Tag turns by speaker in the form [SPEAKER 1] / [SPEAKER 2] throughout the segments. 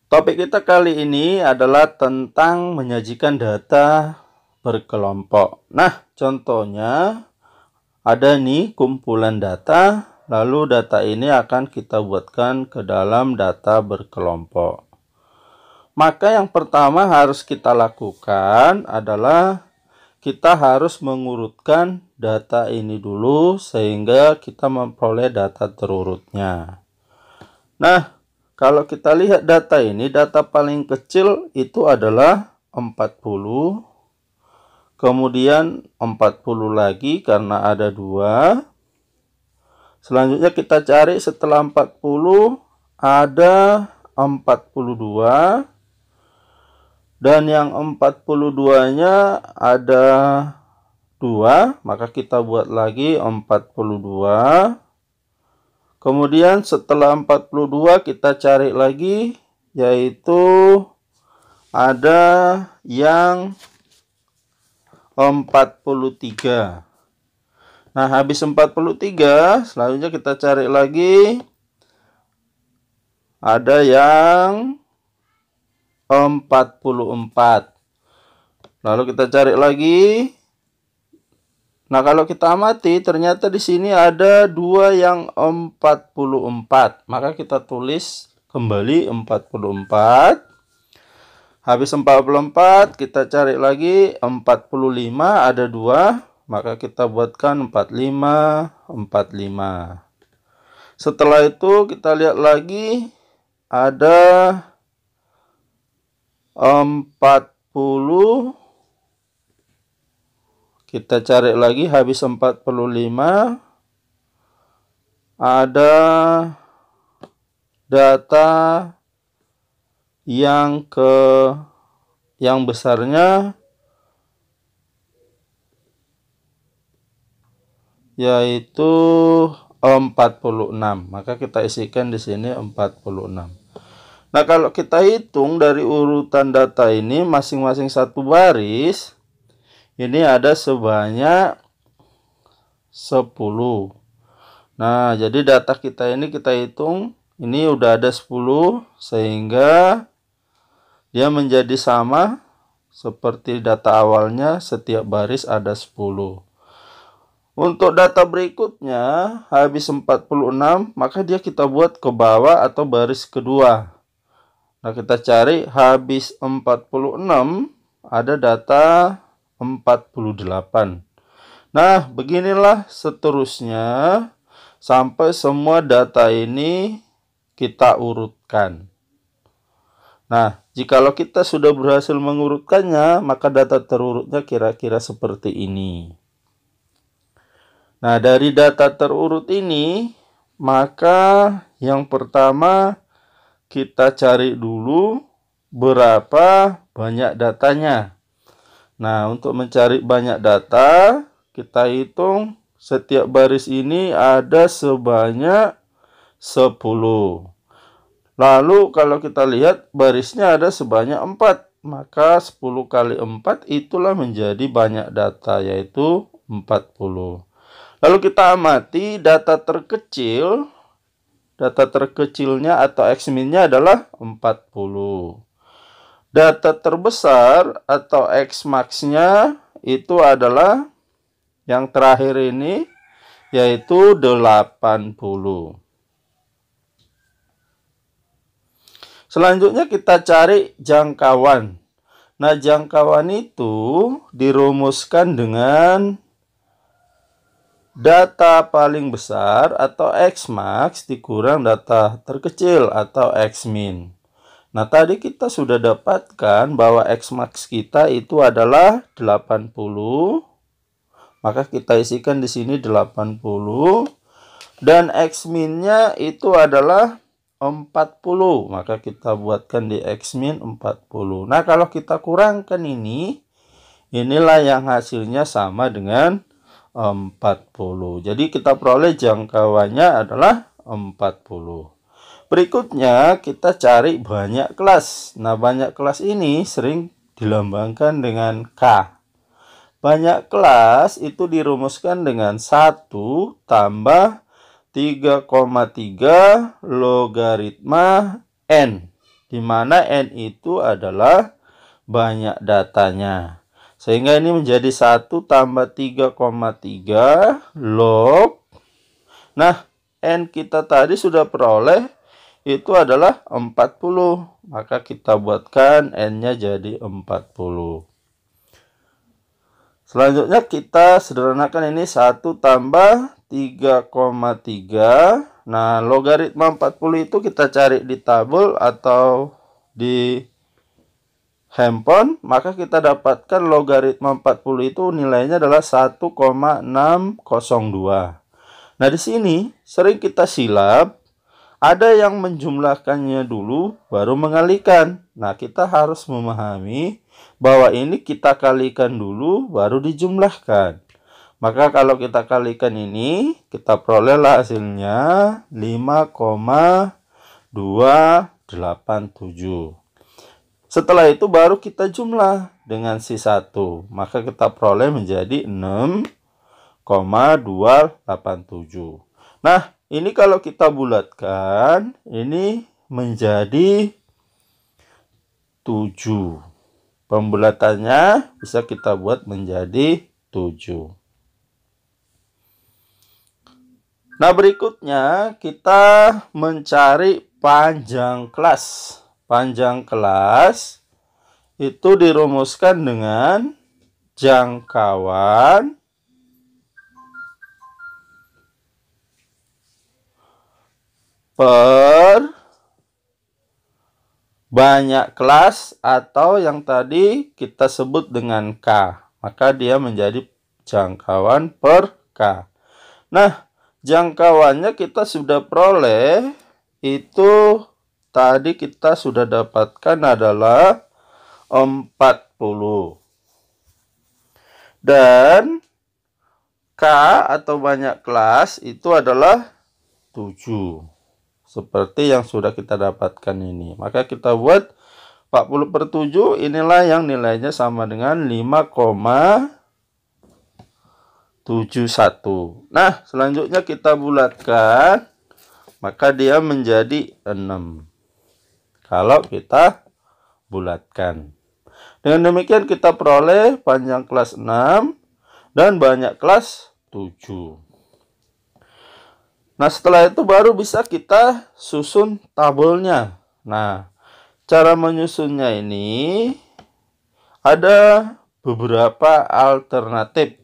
[SPEAKER 1] Topik kita kali ini adalah tentang menyajikan data berkelompok. Nah, contohnya ada nih kumpulan data, lalu data ini akan kita buatkan ke dalam data berkelompok. Maka yang pertama harus kita lakukan adalah kita harus mengurutkan data ini dulu sehingga kita memperoleh data terurutnya. Nah, kalau kita lihat data ini, data paling kecil itu adalah 40. Kemudian 40 lagi karena ada 2. Selanjutnya kita cari setelah 40 ada 42. Dan yang 42-nya ada 2, maka kita buat lagi 42. Kemudian setelah 42 kita cari lagi, yaitu ada yang 43. Nah, habis 43, selanjutnya kita cari lagi, ada yang 44. Lalu kita cari lagi. Nah, kalau kita amati, ternyata di sini ada 2 yang 44. Maka kita tulis kembali 44. Habis 44, kita cari lagi 45, ada 2. Maka kita buatkan 45, 45. Setelah itu, kita lihat lagi, ada 40. Kita cari lagi, habis 45, ada data yang besarnya yaitu 46. Maka kita isikan di sini 46. Nah, kalau kita hitung dari urutan data ini masing-masing satu baris, ini ada sebanyak 10. Nah, jadi data kita ini kita hitung, ini udah ada 10, sehingga dia menjadi sama seperti data awalnya, setiap baris ada 10. Untuk data berikutnya, habis 46, maka dia kita buat ke bawah atau baris kedua. Nah, kita cari habis 46, ada data 48. Nah, beginilah seterusnya sampai semua data ini kita urutkan. Nah, jikalau kita sudah berhasil mengurutkannya, maka data terurutnya kira-kira seperti ini. Nah, dari data terurut ini, maka yang pertama kita cari dulu berapa banyak datanya. Nah, untuk mencari banyak data, kita hitung setiap baris ini ada sebanyak 10. Lalu kalau kita lihat barisnya ada sebanyak 4. Maka 10 kali 4 itulah menjadi banyak data, yaitu 40. Lalu kita amati data terkecil. Data terkecilnya atau X-min-nya adalah 40. Data terbesar atau X-max-nya itu adalah yang terakhir ini, yaitu 80. Selanjutnya kita cari jangkauan. Nah, jangkauan itu dirumuskan dengan data paling besar atau X-max dikurang data terkecil atau X-min. Nah, tadi kita sudah dapatkan bahwa X-max kita itu adalah 80. Maka kita isikan di sini 80. Dan X-min-nya itu adalah 40. Maka kita buatkan di X-min 40. Nah, kalau kita kurangkan ini, inilah yang hasilnya sama dengan 40. Jadi kita peroleh jangkauannya adalah 40. Berikutnya kita cari banyak kelas. Nah, banyak kelas ini sering dilambangkan dengan K. Banyak kelas itu dirumuskan dengan 1 tambah 3,3 logaritma N. di mana N itu adalah banyak datanya. Sehingga ini menjadi 1 tambah 3,3 log. Nah, N kita tadi sudah peroleh itu adalah 40. Maka kita buatkan N-nya jadi 40. Selanjutnya kita sederhanakan ini 1 tambah 3,3. Nah, logaritma 40 itu kita cari di tabel atau di handphone. Maka kita dapatkan logaritma 40 itu nilainya adalah 1,602. Nah, di sini sering kita silap. Ada yang menjumlahkannya dulu, baru mengalikan. Nah, kita harus memahami bahwa ini kita kalikan dulu, baru dijumlahkan. Maka kalau kita kalikan ini, kita perolehlah hasilnya 5,287. Setelah itu baru kita jumlah dengan si 1. Maka kita peroleh menjadi 6,287. Nah, ini kalau kita bulatkan, ini menjadi 7. Pembulatannya bisa kita buat menjadi 7. Nah, berikutnya kita mencari panjang kelas. Panjang kelas itu dirumuskan dengan jangkauan per banyak kelas atau yang tadi kita sebut dengan K. Maka dia menjadi jangkauan per K. Nah, jangkauannya kita sudah peroleh. Itu tadi kita sudah dapatkan adalah 40. Dan K atau banyak kelas itu adalah 7. Seperti yang sudah kita dapatkan ini. Maka kita buat 40 per 7. Inilah yang nilainya sama dengan 5,71. Nah, selanjutnya kita bulatkan. Maka dia menjadi 6. Kalau kita bulatkan. Dengan demikian kita peroleh panjang kelas 6 dan banyak kelas 7. Nah, setelah itu baru bisa kita susun tabelnya. Nah, cara menyusunnya ini ada beberapa alternatif.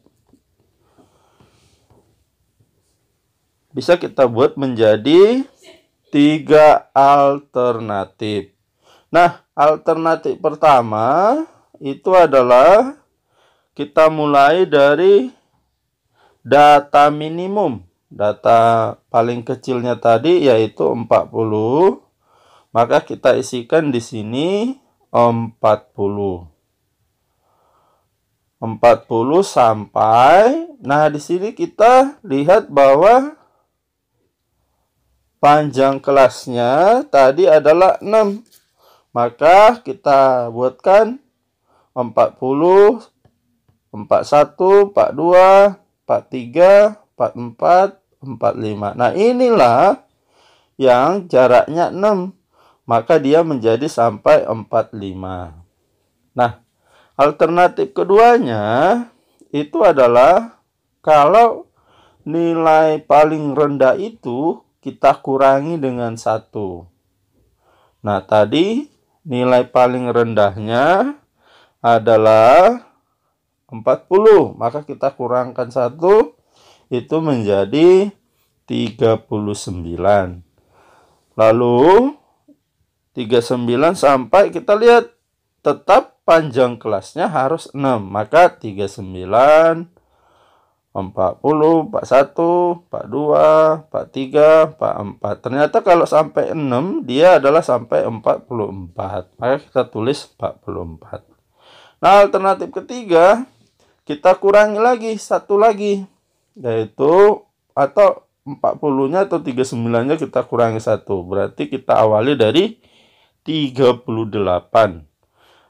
[SPEAKER 1] Bisa kita buat menjadi 3 alternatif. Nah, alternatif pertama itu adalah kita mulai dari data minimum. Data paling kecilnya tadi yaitu 40. Maka kita isikan di sini 40. 40 sampai, nah di sini kita lihat bahwa panjang kelasnya tadi adalah 6. Maka kita buatkan 40, 41, 42, 43, 44, 45. Nah, inilah yang jaraknya 6. Maka dia menjadi sampai 45. Nah, alternatif keduanya itu adalah kalau nilai paling rendah itu kita kurangi dengan 1. Nah, tadi nilai paling rendahnya adalah 40. Maka kita kurangkan 1. Itu menjadi 39. Lalu 39 sampai kita lihat tetap panjang kelasnya harus 6. Maka 39, 40, 41, 42, 43, 44. Ternyata kalau sampai 6 dia adalah sampai 44. Maka kita tulis 44. Nah, alternatif ketiga kita kurangi lagi 1 lagi. Yaitu atau 40-nya atau 39-nya kita kurangi 1. Berarti kita awali dari 38.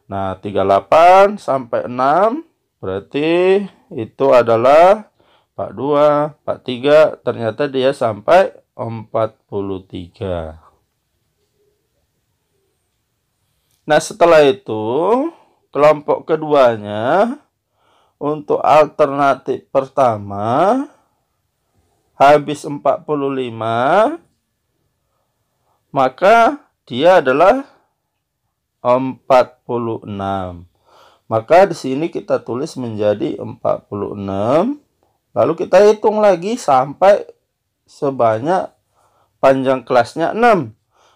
[SPEAKER 1] Nah, 38 sampai 6 berarti itu adalah 42, 43. Ternyata dia sampai 43. Nah, setelah itu kelompok keduanya untuk alternatif pertama habis 45, maka dia adalah 46. Maka di sini kita tulis menjadi 46. Lalu kita hitung lagi sampai sebanyak panjang kelasnya 6.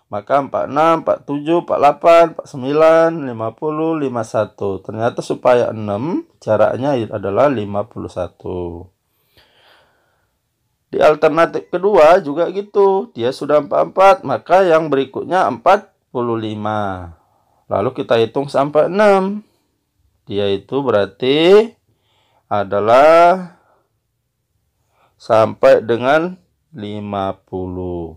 [SPEAKER 1] Maka 46, 47, 48, 49, 50, 51. Ternyata supaya 6 jaraknya adalah 51. Di alternatif kedua juga gitu. Dia sudah 44, maka yang berikutnya 45. Lalu kita hitung sampai 6. Dia itu berarti adalah sampai dengan 50.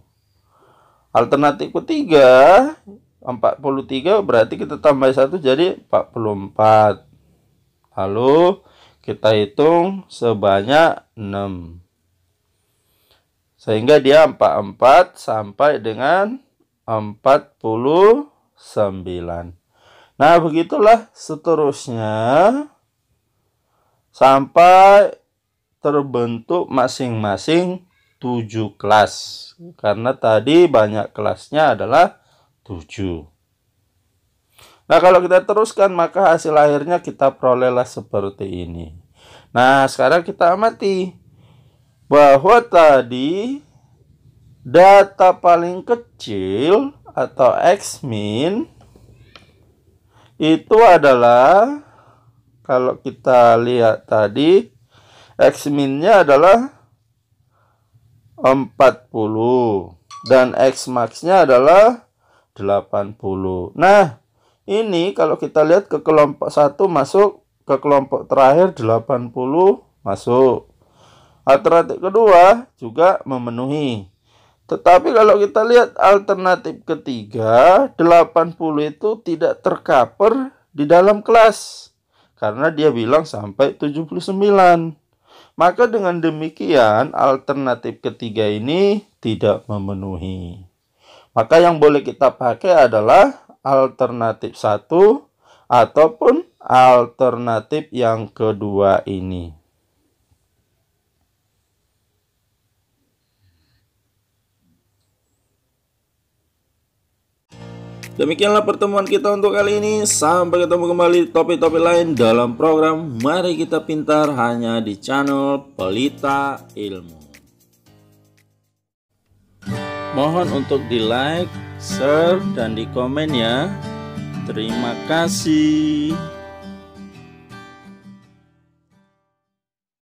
[SPEAKER 1] Alternatif ketiga 43 berarti kita tambah 1 jadi 44. Lalu kita hitung sebanyak 6. Sehingga dia 44 sampai dengan 49. Nah, begitulah seterusnya sampai terbentuk masing-masing 7 kelas. Karena tadi banyak kelasnya adalah 7. Nah, kalau kita teruskan maka hasil akhirnya kita perolehlah seperti ini. Nah, sekarang kita amati bahwa tadi data paling kecil atau X-min itu adalah, kalau kita lihat tadi, X-minnya adalah 40 dan X-max-nya adalah 80. Nah, ini kalau kita lihat ke kelompok 1 masuk, ke kelompok terakhir 80 masuk. Alternatif kedua juga memenuhi. Tetapi kalau kita lihat alternatif ketiga, 80 itu tidak tercover di dalam kelas. Karena dia bilang sampai 79. Maka dengan demikian alternatif ketiga ini tidak memenuhi. Maka yang boleh kita pakai adalah alternatif 1 ataupun alternatif yang kedua ini. Demikianlah pertemuan kita untuk kali ini. Sampai ketemu kembali di topik-topik lain dalam program Mari Kita Pintar hanya di channel Pelita Ilmu. Mohon untuk di like, share, dan di komen ya. Terima kasih.